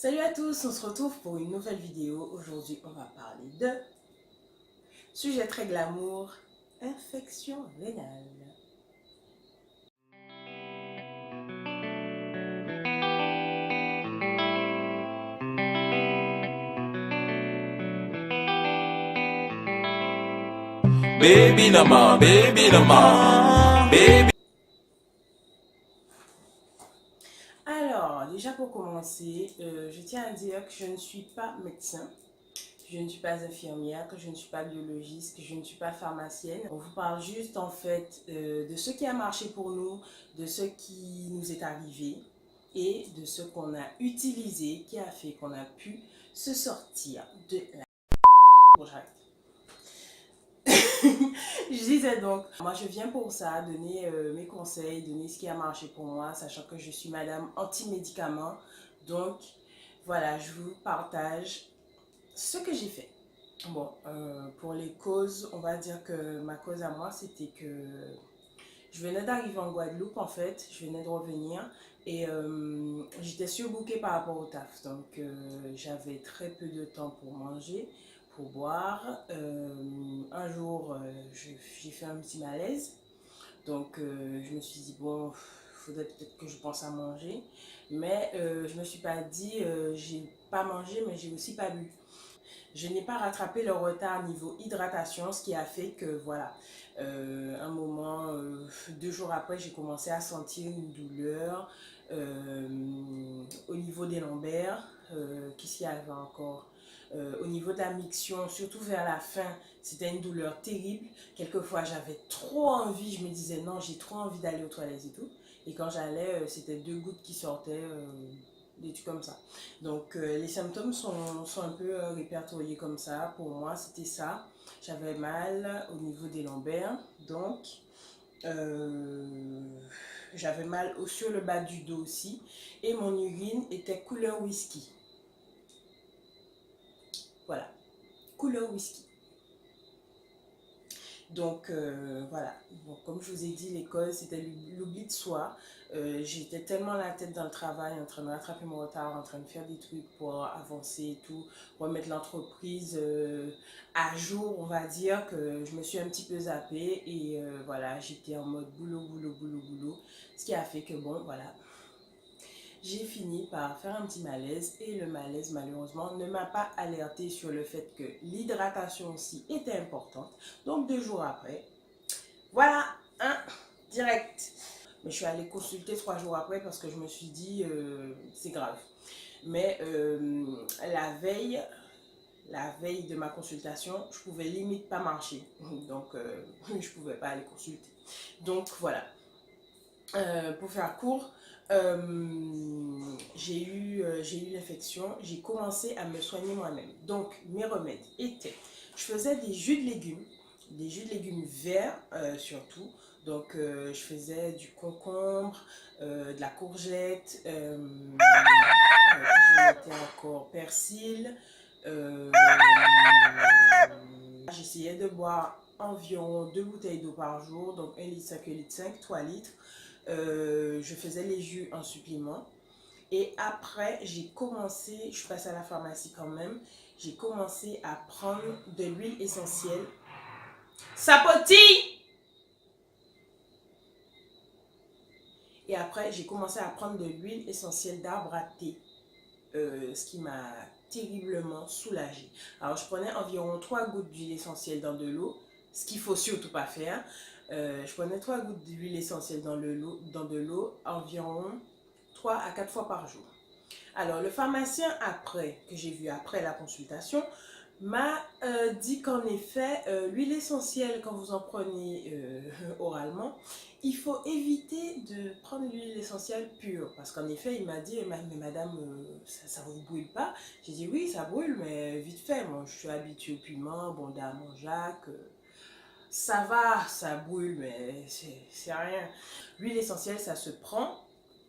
Salut à tous, on se retrouve pour une nouvelle vidéo. Aujourd'hui, on va parler de sujet très glamour, infection rénale. Baby Nama, baby Nama, baby. Alors, déjà pour commencer, je tiens à dire que je ne suis pas médecin, je ne suis pas infirmière, que je ne suis pas biologiste, que je ne suis pas pharmacienne. On vous parle juste en fait de ce qui a marché pour nous, de ce qui nous est arrivé et de ce qu'on a utilisé qui a fait qu'on a pu se sortir de la... Bon, j'arrête. Je disais donc, moi je viens pour ça, donner mes conseils, donner ce qui a marché pour moi, sachant que je suis madame anti-médicaments. Donc voilà, je vous partage ce que j'ai fait. Bon, pour les causes, on va dire que ma cause à moi, c'était que je venais d'arriver en Guadeloupe en fait, je venais de revenir et j'étais surbookée par rapport au taf. Donc j'avais très peu de temps pour manger, pour boire. Un jour, j'ai fait un petit malaise. Donc je me suis dit, bon, il faudrait peut-être que je pense à manger. Mais je me suis pas dit, j'ai pas mangé, mais j'ai aussi pas bu. Je n'ai pas rattrapé le retard niveau hydratation, ce qui a fait que, voilà, un moment, 2 jours après, j'ai commencé à sentir une douleur au niveau des lombaires. Qu'est-ce qu'il y avait encore? Au niveau de la miction, surtout vers la fin, c'était une douleur terrible. Quelquefois, j'avais trop envie, je me disais non, j'ai trop envie d'aller aux toilettes et tout. Et quand j'allais, c'était 2 gouttes qui sortaient, des trucs comme ça. Donc, les symptômes sont un peu répertoriés comme ça. Pour moi, c'était ça. J'avais mal au niveau des lombaires. Donc, euh, j'avais mal sur le bas du dos aussi. Et mon urine était couleur whisky. Voilà, couleur whisky. Donc voilà, bon, comme je vous ai dit, l'école c'était l'oubli de soi. J'étais tellement la tête dans le travail, en train de rattraper mon retard, en train de faire des trucs pour avancer et tout, remettre l'entreprise à jour, on va dire, que je me suis un petit peu zappée et voilà, j'étais en mode boulot, boulot, boulot, boulot. Ce qui a fait que bon, voilà, j'ai fini par faire un petit malaise et le malaise malheureusement ne m'a pas alerté sur le fait que l'hydratation aussi était importante. Donc 2 jours après, voilà, hein, direct. Mais je suis allée consulter 3 jours après parce que je me suis dit, c'est grave. Mais la veille de ma consultation, je pouvais limite pas marcher. Donc, je pouvais pas aller consulter. Donc, voilà. Pour faire court, j'ai eu l'infection, j'ai commencé à me soigner moi-même. Donc, mes remèdes étaient, je faisais des jus de légumes verts surtout. Donc, je faisais du concombre, de la courgette, je mettais encore persil. Euh, J'essayais de boire environ 2 bouteilles d'eau par jour, donc 1,5 litre, 1,5 litre, 3 litres. Je faisais les jus en supplément. Et après, j'ai commencé, je suis passée à la pharmacie quand même, j'ai commencé à prendre de l'huile essentielle. Sapoti! Et après, j'ai commencé à prendre de l'huile essentielle d'arbre à thé, ce qui m'a terriblement soulagée. Alors, je prenais environ 3 gouttes d'huile essentielle dans de l'eau, ce qu'il ne faut surtout pas faire. Je prenais 3 gouttes d'huile essentielle dans de l'eau environ 3 à 4 fois par jour. Alors, le pharmacien, après, que j'ai vu après la consultation, m'a dit qu'en effet, l'huile essentielle, quand vous en prenez oralement, il faut éviter de prendre l'huile essentielle pure. Parce qu'en effet, il m'a dit, mais madame, ça ne vous brûle pas? J'ai dit, oui, ça brûle, mais vite fait. Moi, je suis habituée au piment, bon, à mon Jacques. Ça va, ça brûle, mais c'est rien. L'huile essentielle, ça se prend,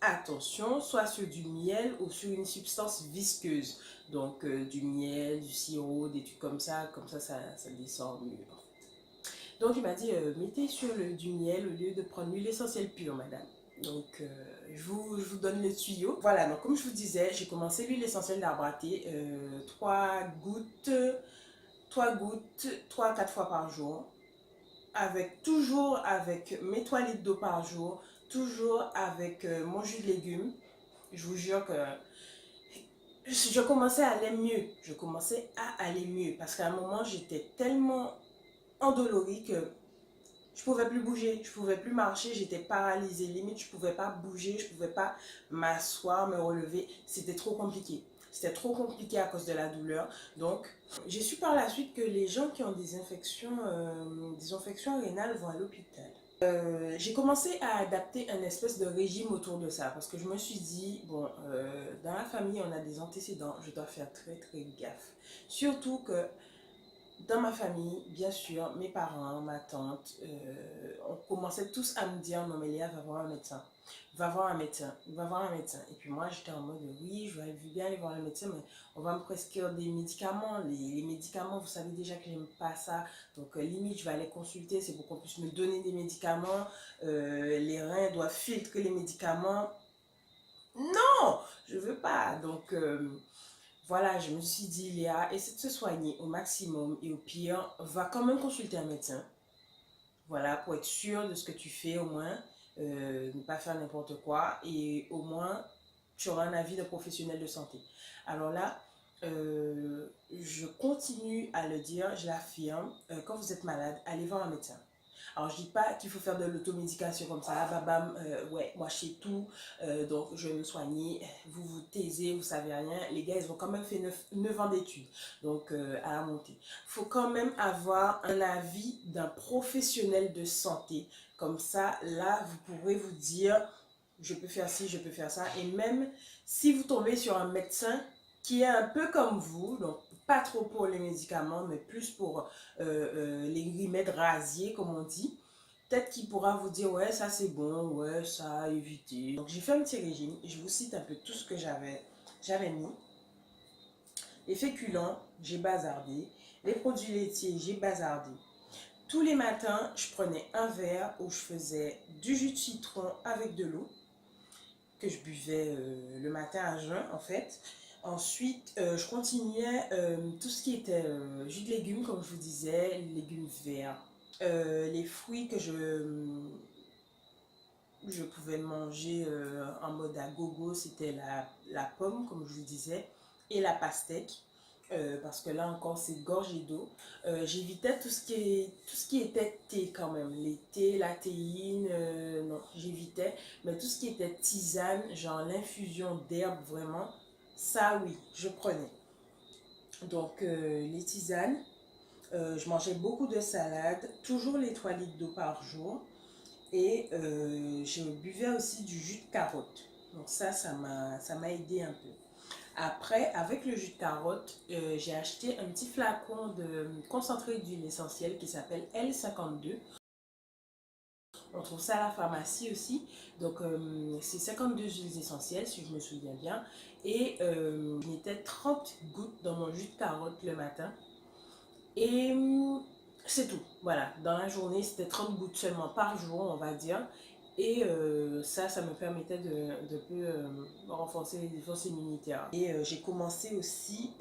attention, soit sur du miel ou sur une substance visqueuse. Donc du miel, du sirop, des trucs comme ça descend mieux. Donc il m'a dit, mettez sur du miel au lieu de prendre l'huile essentielle pure, madame. Donc, je vous donne le tuyau. Voilà, donc comme je vous disais, j'ai commencé l'huile essentielle d'arbre à thé, 3 gouttes, 3 à 4 fois par jour. Toujours avec mes 3 litres d'eau par jour, toujours avec mon jus de légumes. Je vous jure que je commençais à aller mieux. Je commençais à aller mieux parce qu'à un moment, j'étais tellement endolorie que je pouvais plus bouger, je pouvais plus marcher, j'étais paralysée. Limite, je pouvais pas bouger, je pouvais pas m'asseoir, me relever. C'était trop compliqué. C'était trop compliqué à cause de la douleur. Donc, j'ai su par la suite que les gens qui ont des infections rénales vont à l'hôpital. J'ai commencé à adapter un espèce de régime autour de ça parce que je me suis dit, bon, dans la famille, on a des antécédents, je dois faire très très gaffe. Surtout que dans ma famille, bien sûr, mes parents, ma tante, on commençait tous à me dire, non mais Léa, va voir un médecin, va voir un médecin, va voir un médecin. Et puis moi, j'étais en mode, oui, je vais bien aller voir le médecin, mais on va me prescrire des médicaments. Les médicaments, vous savez déjà que j'aime pas ça. Donc limite, je vais aller consulter, c'est pour qu'on puisse me donner des médicaments. Les reins doivent filtrer les médicaments. Non, je veux pas. Donc voilà, je me suis dit, Léa, essaie de se soigner au maximum et au pire, va quand même consulter un médecin. Voilà, pour être sûr de ce que tu fais au moins, ne pas faire n'importe quoi et au moins tu auras un avis de professionnel de santé. Alors là, je continue à le dire, je l'affirme, quand vous êtes malade, allez voir un médecin. Alors, je dis pas qu'il faut faire de l'automédication comme ça, babam, ouais, moi je sais tout, donc je vais me soigner, vous vous taisez, vous savez rien. Les gars, ils ont quand même fait 9 ans d'études, donc à la montée. Il faut quand même avoir un avis d'un professionnel de santé. Comme ça, là, vous pourrez vous dire, je peux faire ci, je peux faire ça. Et même si vous tombez sur un médecin qui est un peu comme vous, donc pas trop pour les médicaments, mais plus pour les remèdes rasiers, comme on dit, peut-être qu'il pourra vous dire, ouais, ça c'est bon, ouais, ça à éviter. Donc j'ai fait un petit régime, je vous cite un peu tout ce que j'avais mis. Les féculents, j'ai bazardé. Les produits laitiers, j'ai bazardé. Tous les matins, je prenais un verre où je faisais du jus de citron avec de l'eau, que je buvais le matin à jeun en fait. Ensuite, je continuais tout ce qui était jus de légumes, comme je vous disais, légumes verts. Les fruits que je pouvais manger en mode à gogo, c'était la pomme, comme je vous disais, et la pastèque. Parce que là encore c'est gorgé d'eau. J'évitais tout ce qui était thé quand même, les thés, la théine, non, j'évitais. Mais tout ce qui était tisane, genre l'infusion d'herbes vraiment, ça oui, je prenais. Donc les tisanes, je mangeais beaucoup de salade, toujours les 3 litres d'eau par jour. Et je buvais aussi du jus de carotte. Donc ça m'a aidé un peu. Après, avec le jus de carotte, j'ai acheté un petit flacon de concentré d'huile essentielle qui s'appelle L52. On trouve ça à la pharmacie aussi. Donc, c'est 52 huiles essentielles, si je me souviens bien. Et je mettais 30 gouttes dans mon jus de carotte le matin. Et c'est tout. Voilà, dans la journée, c'était 30 gouttes seulement par jour, on va dire. Et ça me permettait de peu renforcer les défenses immunitaires. Et j'ai commencé aussi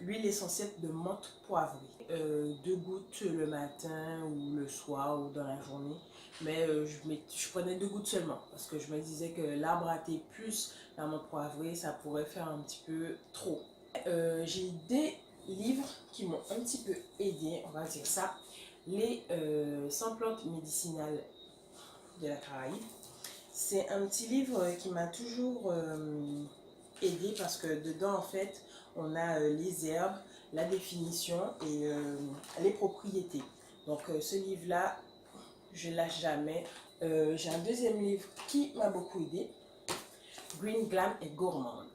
l'huile essentielle de menthe poivrée. 2 gouttes le matin ou le soir ou dans la journée. Mais je prenais 2 gouttes seulement parce que je me disais que l'arbre à thé plus la menthe poivrée, ça pourrait faire un petit peu trop. J'ai des livres qui m'ont un petit peu aidé, on va dire ça. Les 100 plantes médicinales de la Caraïbe. C'est un petit livre qui m'a toujours aidé parce que dedans, en fait, on a les herbes, la définition et les propriétés. Donc, ce livre-là, je ne lâche jamais. J'ai un deuxième livre qui m'a beaucoup aidé. Green, Glam et Gourmande.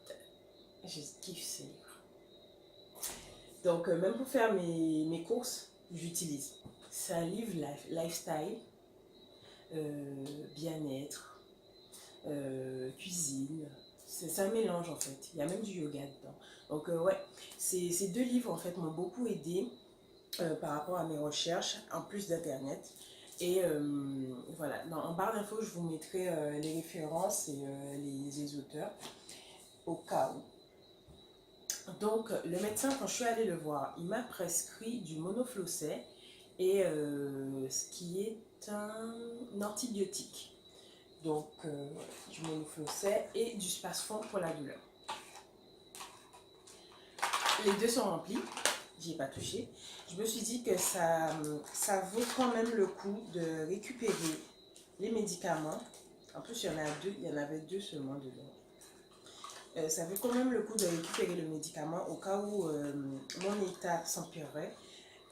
Je kiffe ce livre. Donc, même pour faire mes courses, j'utilise. C'est un livre lifestyle, bien-être, cuisine. C'est un mélange en fait. Il y a même du yoga dedans. Donc, ouais, ces 2 livres en fait m'ont beaucoup aidé par rapport à mes recherches, en plus d'internet. Et voilà, en barre d'infos, je vous mettrai les références et les auteurs au cas où. Donc, le médecin, quand je suis allée le voir, il m'a prescrit du monoflossé et ce qui est un antibiotique. Donc, du monoflossé et du spasfon pour la douleur. Les deux sont remplis, j'y ai pas touché. Je me suis dit que ça vaut quand même le coup de récupérer les médicaments. En plus, il y en avait deux seulement dedans. Ça vaut quand même le coup de récupérer le médicament au cas où mon état s'empirerait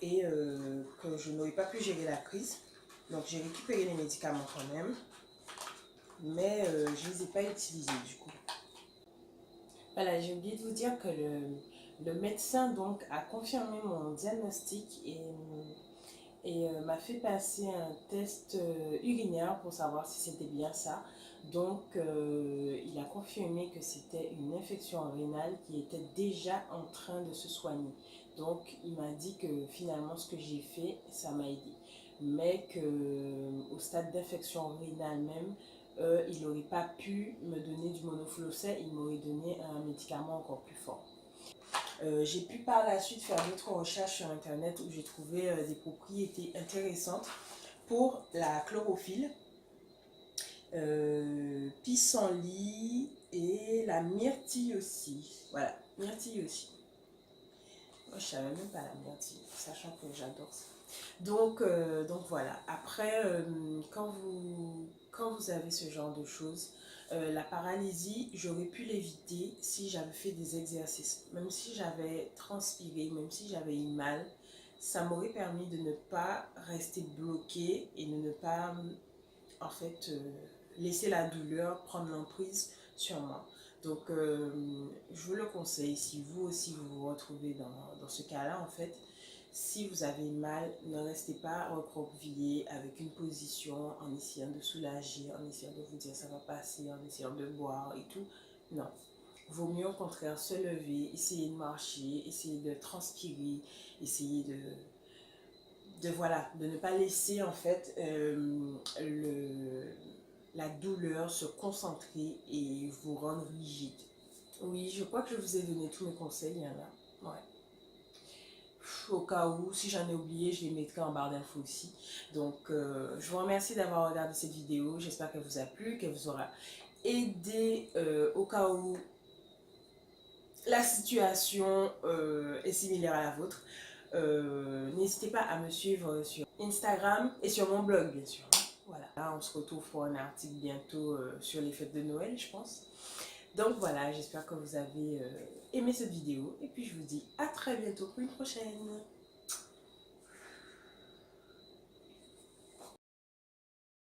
et que je n'aurais pas pu gérer la crise. Donc j'ai récupéré les médicaments quand même, mais je ne les ai pas utilisés du coup. Voilà, j'ai oublié de vous dire que le médecin donc a confirmé mon diagnostic et m'a fait passer un test urinaire pour savoir si c'était bien ça. Donc il a confirmé que c'était une infection rénale qui était déjà en train de se soigner. Donc il m'a dit que finalement ce que j'ai fait, ça m'a aidé. Mais qu'au stade d'infection rénale même, il n'aurait pas pu me donner du monoflossé, il m'aurait donné un médicament encore plus fort. J'ai pu par la suite faire d'autres recherches sur internet où j'ai trouvé des propriétés intéressantes pour la chlorophylle, pissenlit et la myrtille aussi. Voilà, myrtille aussi. Moi je savais même pas la myrtille, sachant que j'adore ça. Donc voilà, après quand vous avez ce genre de choses, la paralysie, j'aurais pu l'éviter si j'avais fait des exercices. Même si j'avais transpiré, même si j'avais eu mal, ça m'aurait permis de ne pas rester bloquée et de ne pas, en fait, laisser la douleur prendre l'emprise sur moi. Donc, je vous le conseille, si vous aussi vous vous retrouvez dans ce cas-là, en fait, si vous avez mal, ne restez pas recroquevillé avec une position en essayant de soulager, en essayant de vous dire ça va passer, en essayant de boire et tout. Non. Vaut mieux au contraire se lever, essayer de marcher, essayer de transpirer, essayer voilà, de ne pas laisser en fait la douleur se concentrer et vous rendre rigide. Oui, je crois que je vous ai donné tous mes conseils, il y en a. Ouais. Au cas où, si j'en ai oublié, je les mettrai en barre d'infos aussi. Donc, je vous remercie d'avoir regardé cette vidéo. J'espère qu'elle vous a plu, qu'elle vous aura aidé au cas où la situation est similaire à la vôtre. N'hésitez pas à me suivre sur Instagram et sur mon blog, bien sûr. Voilà, on se retrouve pour un article bientôt sur les fêtes de Noël, je pense. Donc voilà, j'espère que vous avez aimé cette vidéo et puis je vous dis à très bientôt pour une prochaine.